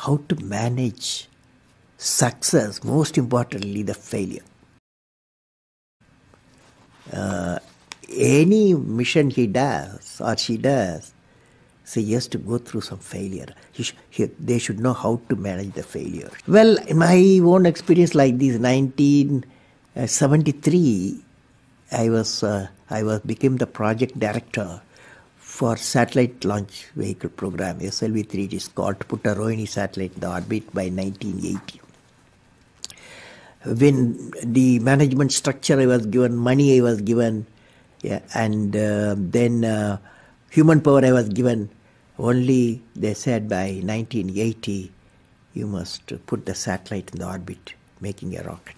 how to manage success, most importantly the failure. Any mission he does or she does, so he has to go through some failure. They should know how to manage the failure. Well, in my own experience like this, 1973, I became the project director for satellite launch vehicle program, SLV-3. It is called, to put a Rohini satellite in the orbit by 1980. When the management structure I was given, money I was given, and then human power I was given, only they said by 1980 you must put the satellite in the orbit, making a rocket.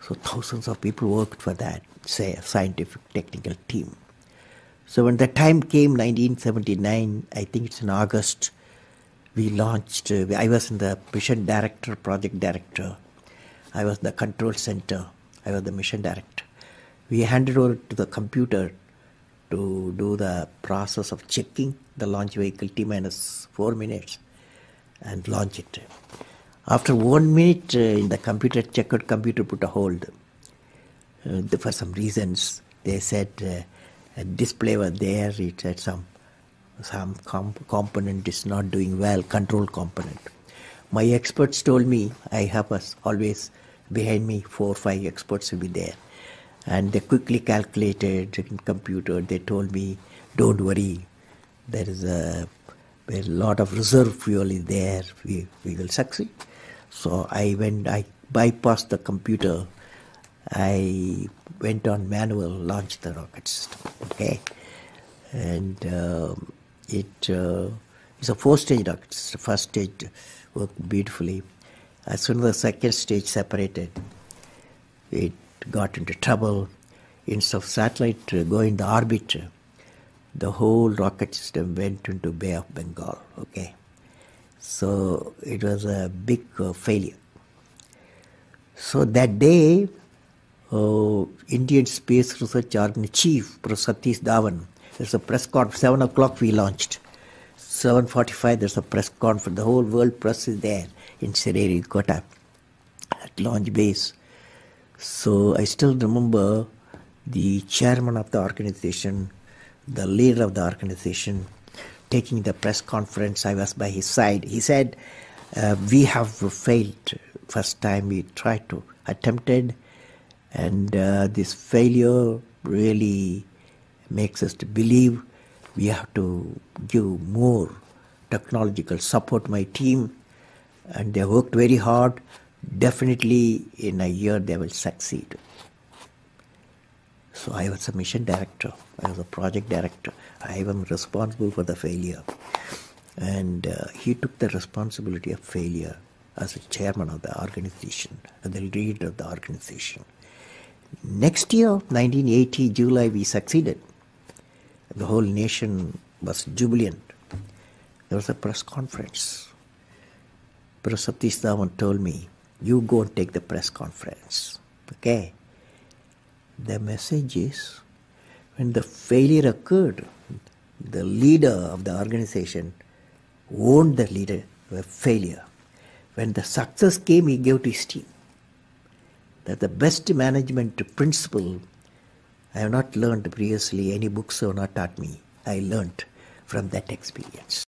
So thousands of people worked for that, say a scientific technical team. So when the time came, 1979, I think it's in August, we launched, I was in the mission director, project director. I was the control center. I was the mission director. We handed over to the computer to do the process of checking the launch vehicle T-minus 4 minutes and launch it. After 1 minute in the computer, checkout computer put a hold. For some reasons, they said a display was there. It said some component is not doing well, control component. My experts told me, I have always behind me 4 or 5 experts will be there. And they quickly calculated in computer. They told me, don't worry, there is a lot of reserve fuel is there. We will succeed. So I bypassed the computer. I went on manual, launched the rocket system. Okay, and it's a 4-stage rocket system. First stage worked beautifully. As soon as the second stage separated, it got into trouble. Instead of satellite going to orbit, the whole rocket system went into Bay of Bengal. Okay, so it was a big failure. So that day, Indian Space Research Organization Chief, Professor Satish Dhawan, there's a press conference. 7 o'clock we launched. 7:45 there's a press conference. The whole world press is there in Sririkota at launch base. So I still remember the chairman of the organization, the leader of the organization, taking the press conference. I was by his side. He said, we have failed. First time we tried to attempted, and this failure really makes us to believe we have to give more technological support. My team, and they worked very hard. Definitely in a year they will succeed. So I was a mission director. I was a project director. I am responsible for the failure. And he took the responsibility of failure as a chairman of the organization, and the leader of the organization. Next year, 1980, July, we succeeded. The whole nation was jubilant. There was a press conference. Professor Satish Dhawan told me, you go and take the press conference. Okay? The message is, when the failure occurred, the leader of the organization owned the leader failure. When the success came, he gave to his team. That's the best management principle I have not learned previously. Any books have not taught me. I learned from that experience.